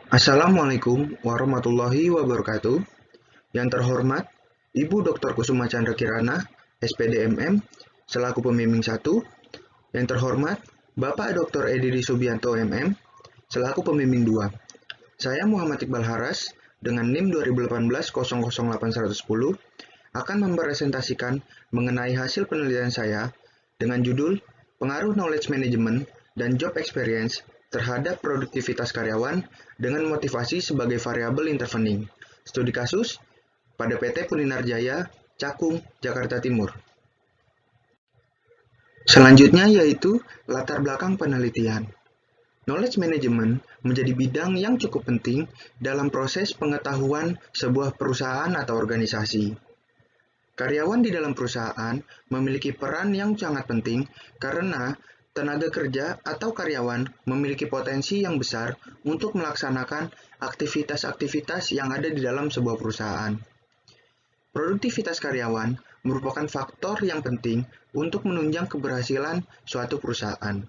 Assalamualaikum warahmatullahi wabarakatuh. Yang terhormat, Ibu Dr. Kusuma Chandra Kirana, SPDMM, selaku pembimbing 1. Yang terhormat, Bapak Dr. Edi Subianto MM, selaku pembimbing 2. Saya Muhammad Iqbal Haras dengan NIM 2018-008110 akan mempresentasikan mengenai hasil penelitian saya dengan judul Pengaruh Knowledge Management dan Job Experience terhadap produktivitas karyawan dengan motivasi sebagai variabel intervening. Studi kasus pada PT Puninar Jaya, Cakung, Jakarta Timur. Selanjutnya yaitu latar belakang penelitian. Knowledge management menjadi bidang yang cukup penting dalam proses pengetahuan sebuah perusahaan atau organisasi. Karyawan di dalam perusahaan memiliki peran yang sangat penting karena tenaga kerja atau karyawan memiliki potensi yang besar untuk melaksanakan aktivitas-aktivitas yang ada di dalam sebuah perusahaan. Produktivitas karyawan merupakan faktor yang penting untuk menunjang keberhasilan suatu perusahaan.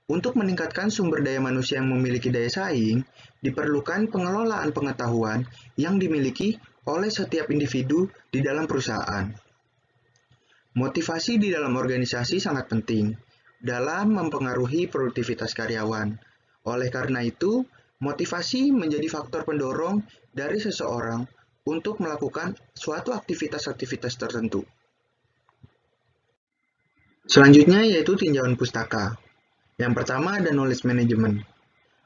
Untuk meningkatkan sumber daya manusia yang memiliki daya saing, diperlukan pengelolaan pengetahuan yang dimiliki oleh setiap individu di dalam perusahaan. Motivasi di dalam organisasi sangat penting dalam mempengaruhi produktivitas karyawan. Oleh karena itu, motivasi menjadi faktor pendorong dari seseorang untuk melakukan suatu aktivitas-aktivitas tertentu. Selanjutnya yaitu tinjauan pustaka. Yang pertama ada knowledge management.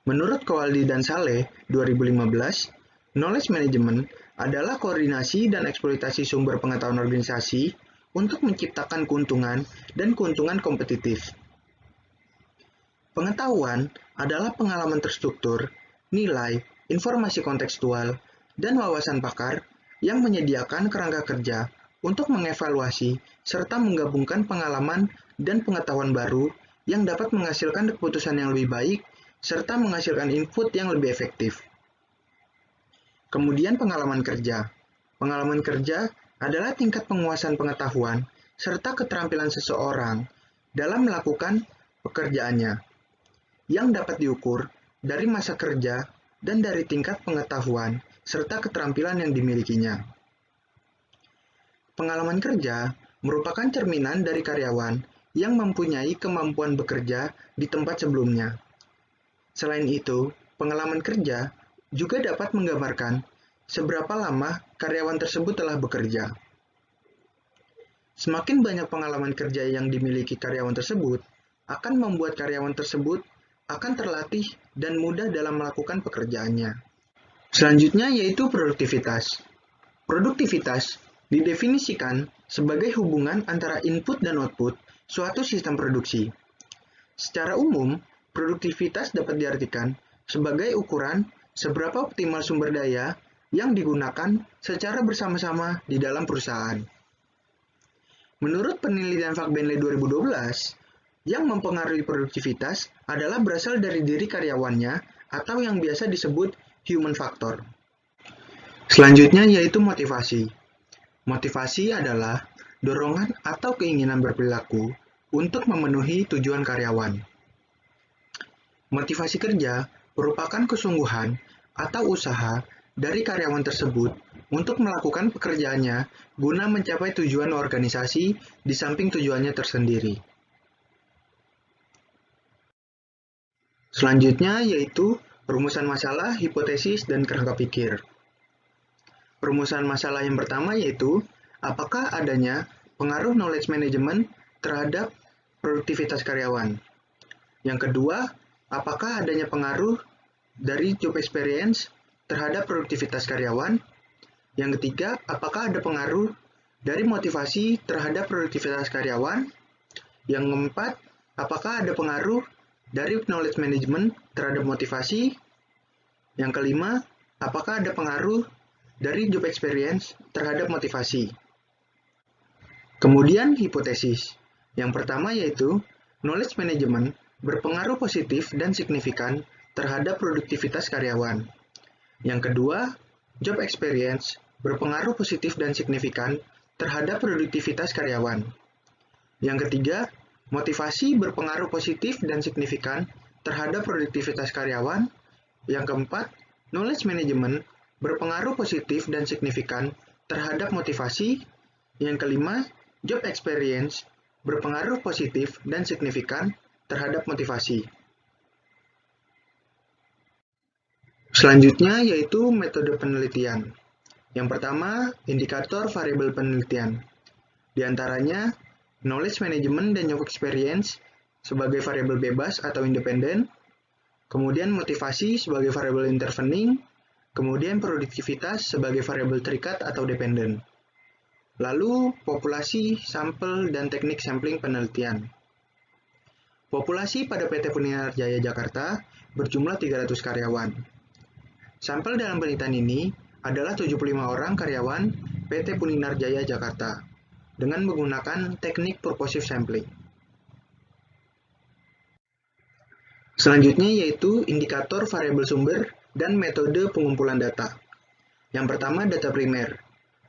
Menurut Kowaldi dan Saleh 2015, knowledge management adalah koordinasi dan eksploitasi sumber pengetahuan organisasi untuk menciptakan keuntungan dan keuntungan kompetitif. Pengetahuan adalah pengalaman terstruktur, nilai, informasi kontekstual, dan wawasan pakar yang menyediakan kerangka kerja untuk mengevaluasi serta menggabungkan pengalaman dan pengetahuan baru yang dapat menghasilkan keputusan yang lebih baik serta menghasilkan input yang lebih efektif. Kemudian pengalaman kerja. Pengalaman kerja adalah tingkat penguasaan pengetahuan serta keterampilan seseorang dalam melakukan pekerjaannya yang dapat diukur dari masa kerja dan dari tingkat pengetahuan serta keterampilan yang dimilikinya. Pengalaman kerja merupakan cerminan dari karyawan yang mempunyai kemampuan bekerja di tempat sebelumnya. Selain itu, pengalaman kerja juga dapat menggambarkan seberapa lama karyawan tersebut telah bekerja. Semakin banyak pengalaman kerja yang dimiliki karyawan tersebut, akan membuat karyawan tersebut akan terlatih dan mudah dalam melakukan pekerjaannya. Selanjutnya yaitu produktivitas. Produktivitas didefinisikan sebagai hubungan antara input dan output suatu sistem produksi. Secara umum, produktivitas dapat diartikan sebagai ukuran seberapa optimal sumber daya yang digunakan secara bersama-sama di dalam perusahaan. Menurut penelitian Fakbenley 2012, yang mempengaruhi produktivitas adalah berasal dari diri karyawannya atau yang biasa disebut human factor. Selanjutnya yaitu motivasi. Motivasi adalah dorongan atau keinginan berperilaku untuk memenuhi tujuan karyawan. Motivasi kerja merupakan kesungguhan atau usaha dari karyawan tersebut untuk melakukan pekerjaannya guna mencapai tujuan organisasi di samping tujuannya tersendiri. Selanjutnya yaitu rumusan masalah, hipotesis, dan kerangka pikir. Rumusan masalah yang pertama yaitu apakah adanya pengaruh knowledge management terhadap produktivitas karyawan. Yang kedua, apakah adanya pengaruh dari job experience terhadap produktivitas karyawan. Yang ketiga, apakah ada pengaruh dari motivasi terhadap produktivitas karyawan. Yang keempat, apakah ada pengaruh dari knowledge management terhadap motivasi. Yang kelima, apakah ada pengaruh dari job experience terhadap motivasi. Kemudian hipotesis. Yang pertama yaitu knowledge management berpengaruh positif dan signifikan terhadap produktivitas karyawan. Yang kedua, job experience berpengaruh positif dan signifikan terhadap produktivitas karyawan. Yang ketiga, motivasi berpengaruh positif dan signifikan terhadap produktivitas karyawan. Yang keempat, knowledge management berpengaruh positif dan signifikan terhadap motivasi. Yang kelima, job experience berpengaruh positif dan signifikan terhadap motivasi. Selanjutnya yaitu metode penelitian. Yang pertama, indikator variabel penelitian. Di antaranya, knowledge management dan job experience sebagai variabel bebas atau independen, kemudian motivasi sebagai variabel intervening, kemudian produktivitas sebagai variabel terikat atau dependen. Lalu, populasi, sampel, dan teknik sampling penelitian. Populasi pada PT Puninarjaya Jakarta berjumlah 300 karyawan. Sampel dalam penelitian ini adalah 75 orang karyawan PT Puninarjaya Jakarta dengan menggunakan teknik purposive sampling. Selanjutnya yaitu indikator variabel sumber dan metode pengumpulan data. Yang pertama, data primer.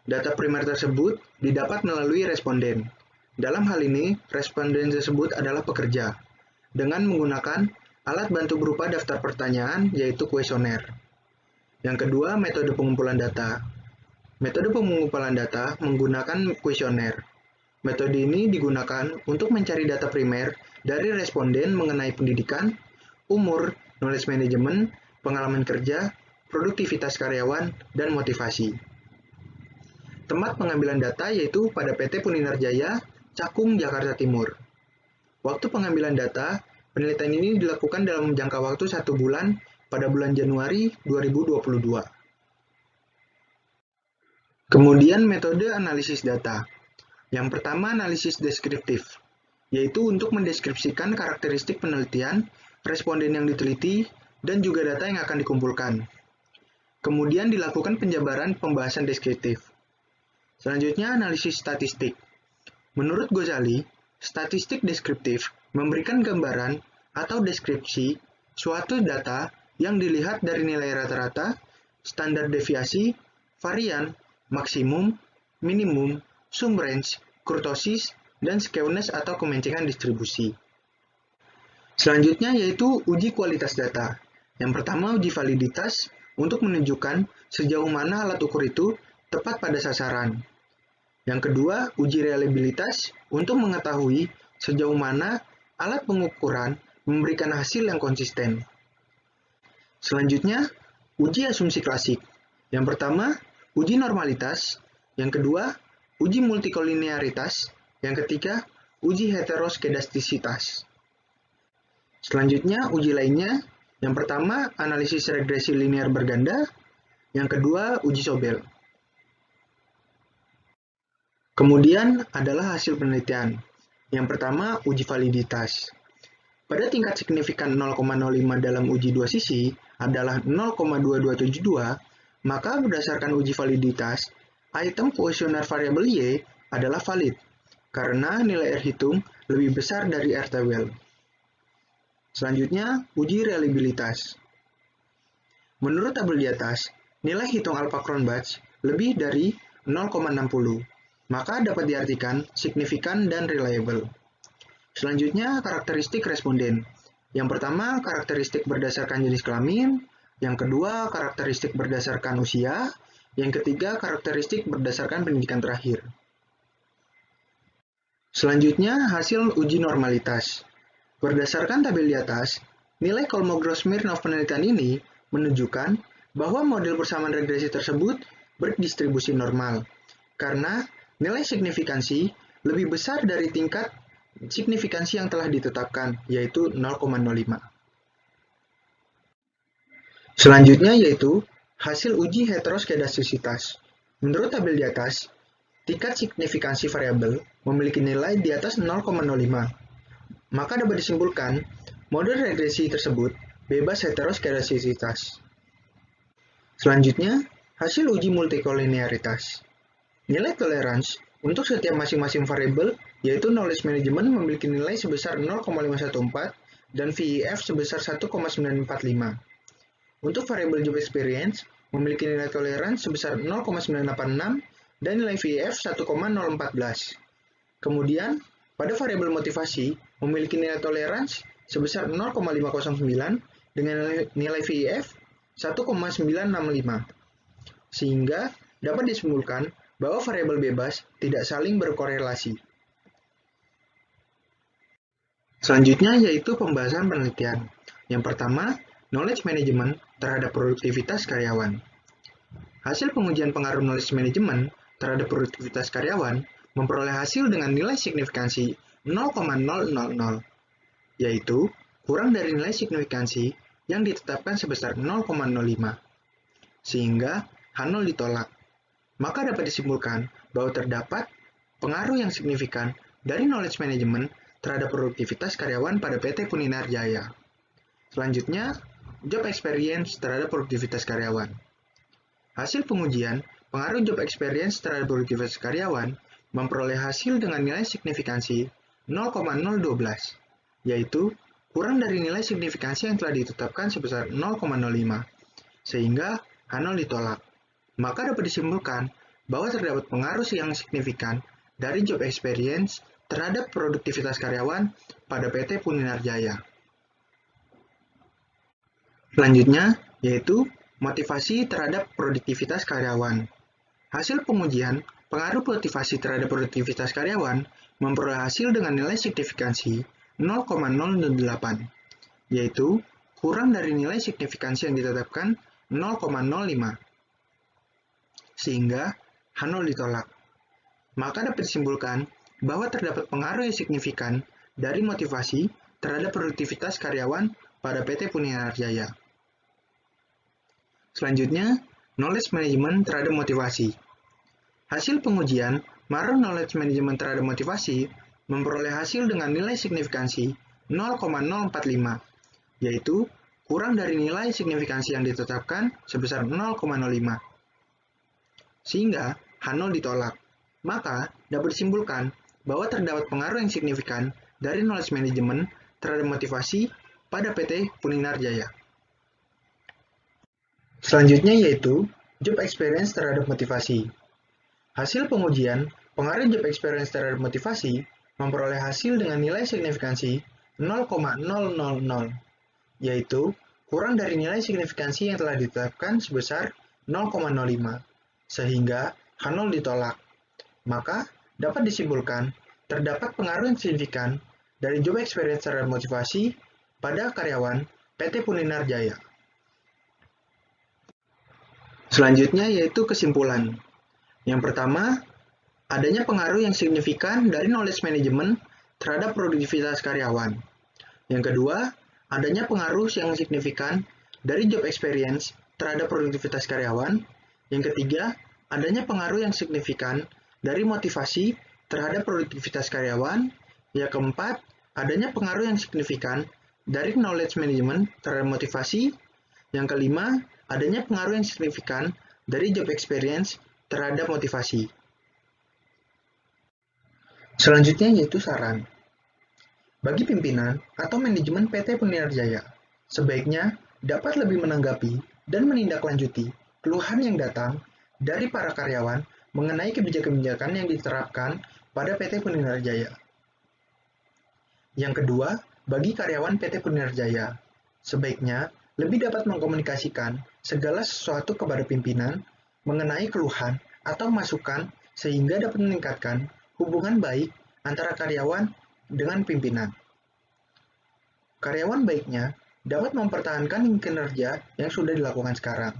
Data primer tersebut didapat melalui responden. Dalam hal ini, responden tersebut adalah pekerja, dengan menggunakan alat bantu berupa daftar pertanyaan, yaitu kuesioner. Yang kedua, metode pengumpulan data. Metode pengumpulan data menggunakan kuesioner. Metode ini digunakan untuk mencari data primer dari responden mengenai pendidikan, umur, knowledge management, pengalaman kerja, produktivitas karyawan, dan motivasi. Tempat pengambilan data yaitu pada PT Puninarjaya, Cakung, Jakarta Timur. Waktu pengambilan data, penelitian ini dilakukan dalam jangka waktu 1 bulan pada bulan Januari 2022. Kemudian metode analisis data. Yang pertama, analisis deskriptif, yaitu untuk mendeskripsikan karakteristik penelitian, responden yang diteliti, dan juga data yang akan dikumpulkan. Kemudian dilakukan penjabaran pembahasan deskriptif. Selanjutnya, analisis statistik. Menurut Ghazali, statistik deskriptif memberikan gambaran atau deskripsi suatu data yang dilihat dari nilai rata-rata, standar deviasi, varian, maksimum, minimum, sum range, kurtosis, dan skewness atau kemencengan distribusi. Selanjutnya yaitu uji kualitas data. Yang pertama, uji validitas untuk menunjukkan sejauh mana alat ukur itu tepat pada sasaran. Yang kedua, uji reliabilitas untuk mengetahui sejauh mana alat pengukuran memberikan hasil yang konsisten. Selanjutnya, uji asumsi klasik. Yang pertama, uji normalitas. Yang kedua, uji multikolinearitas. Yang ketiga, uji heteroskedastisitas. Selanjutnya, uji lainnya. Yang pertama, analisis regresi linear berganda. Yang kedua, uji Sobel. Kemudian adalah hasil penelitian. Yang pertama, uji validitas. Pada tingkat signifikan 0,05 dalam uji dua sisi adalah 0,2272, maka berdasarkan uji validitas, item kuesioner variabel Y adalah valid, karena nilai R hitung lebih besar dari R tabel. Selanjutnya, uji reliabilitas. Menurut tabel di atas, nilai hitung alpha Cronbach lebih dari 0,60. Maka dapat diartikan signifikan dan reliable. Selanjutnya, karakteristik responden. Yang pertama, karakteristik berdasarkan jenis kelamin. Yang kedua, karakteristik berdasarkan usia. Yang ketiga, karakteristik berdasarkan pendidikan terakhir. Selanjutnya, hasil uji normalitas. Berdasarkan tabel di atas, nilai Kolmogorov-Smirnov penelitian ini menunjukkan bahwa model persamaan regresi tersebut berdistribusi normal, karena nilai signifikansi lebih besar dari tingkat signifikansi yang telah ditetapkan, yaitu 0,05. Selanjutnya yaitu hasil uji heteroskedastisitas. Menurut tabel di atas, tingkat signifikansi variabel memiliki nilai di atas 0,05. Maka dapat disimpulkan, model regresi tersebut bebas heteroskedastisitas. Selanjutnya, hasil uji multikolinearitas. Nilai toleransi untuk setiap masing-masing variabel, yaitu knowledge management memiliki nilai sebesar 0,514 dan VIF sebesar 1,945. Untuk variabel job experience, memiliki nilai toleransi sebesar 0,986 dan nilai VIF 1,014. Kemudian, pada variabel motivasi, memiliki nilai toleransi sebesar 0,509 dengan nilai VIF 1,965. Sehingga dapat disimpulkan bahwa variabel bebas tidak saling berkorelasi. Selanjutnya yaitu pembahasan penelitian. Yang pertama, knowledge management terhadap produktivitas karyawan. Hasil pengujian pengaruh knowledge management terhadap produktivitas karyawan memperoleh hasil dengan nilai signifikansi 0,000, yaitu kurang dari nilai signifikansi yang ditetapkan sebesar 0,05, sehingga H0 ditolak. Maka dapat disimpulkan bahwa terdapat pengaruh yang signifikan dari knowledge management terhadap produktivitas karyawan pada PT Puninar Jaya. Selanjutnya, job experience terhadap produktivitas karyawan. Hasil pengujian pengaruh job experience terhadap produktivitas karyawan memperoleh hasil dengan nilai signifikansi 0,012, yaitu kurang dari nilai signifikansi yang telah ditetapkan sebesar 0,05, sehingga H0 ditolak. Maka dapat disimpulkan bahwa terdapat pengaruh yang signifikan dari job experience terhadap produktivitas karyawan pada PT Puninar Jaya. Selanjutnya, yaitu motivasi terhadap produktivitas karyawan. Hasil pengujian pengaruh motivasi terhadap produktivitas karyawan memperoleh hasil dengan nilai signifikansi 0,08, yaitu kurang dari nilai signifikansi yang ditetapkan 0,05, sehingga H0 ditolak. Maka dapat disimpulkan bahwa terdapat pengaruh yang signifikan dari motivasi terhadap produktivitas karyawan pada PT Puninar Jaya. Selanjutnya, knowledge management terhadap motivasi. Hasil pengujian pengaruh knowledge management terhadap motivasi memperoleh hasil dengan nilai signifikansi 0,045, yaitu kurang dari nilai signifikansi yang ditetapkan sebesar 0,05, sehingga H0 ditolak. Maka dapat disimpulkan bahwa terdapat pengaruh yang signifikan dari knowledge management terhadap motivasi pada PT Puninar Jaya. Selanjutnya yaitu job experience terhadap motivasi. Hasil pengujian pengaruh job experience terhadap motivasi memperoleh hasil dengan nilai signifikansi 0,000, yaitu kurang dari nilai signifikansi yang telah ditetapkan sebesar 0,05, sehingga H0 ditolak. Maka dapat disimpulkan terdapat pengaruh yang signifikan dari job experience terhadap motivasi pada karyawan PT Puninar Jaya. Selanjutnya yaitu kesimpulan. Yang pertama, adanya pengaruh yang signifikan dari knowledge management terhadap produktivitas karyawan. Yang kedua, adanya pengaruh yang signifikan dari job experience terhadap produktivitas karyawan. Yang ketiga, adanya pengaruh yang signifikan dari motivasi terhadap produktivitas karyawan. Yang keempat, adanya pengaruh yang signifikan dari knowledge management terhadap motivasi. Yang kelima, adanya pengaruh yang signifikan dari job experience terhadap motivasi. Selanjutnya yaitu saran. Bagi pimpinan atau manajemen PT Puninar Jaya, sebaiknya dapat lebih menanggapi dan menindaklanjuti keluhan yang datang dari para karyawan mengenai kebijakan-kebijakan yang diterapkan pada PT Puninar Jaya. Yang kedua, bagi karyawan PT Puninar Jaya, sebaiknya lebih dapat mengkomunikasikan segala sesuatu kepada pimpinan mengenai keluhan atau masukan sehingga dapat meningkatkan hubungan baik antara karyawan dengan pimpinan. Karyawan baiknya dapat mempertahankan kinerja yang sudah dilakukan sekarang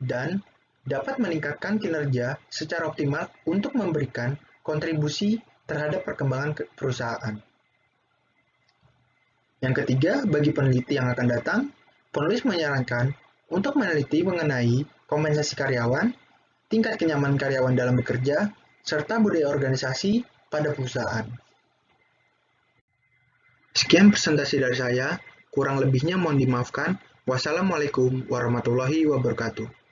dan dapat meningkatkan kinerja secara optimal untuk memberikan kontribusi terhadap perkembangan perusahaan. Yang ketiga, bagi peneliti yang akan datang, penulis menyarankan untuk meneliti mengenai kompensasi karyawan, tingkat kenyamanan karyawan dalam bekerja, serta budaya organisasi pada perusahaan. Sekian presentasi dari saya, kurang lebihnya mohon dimaafkan. Wassalamualaikum warahmatullahi wabarakatuh.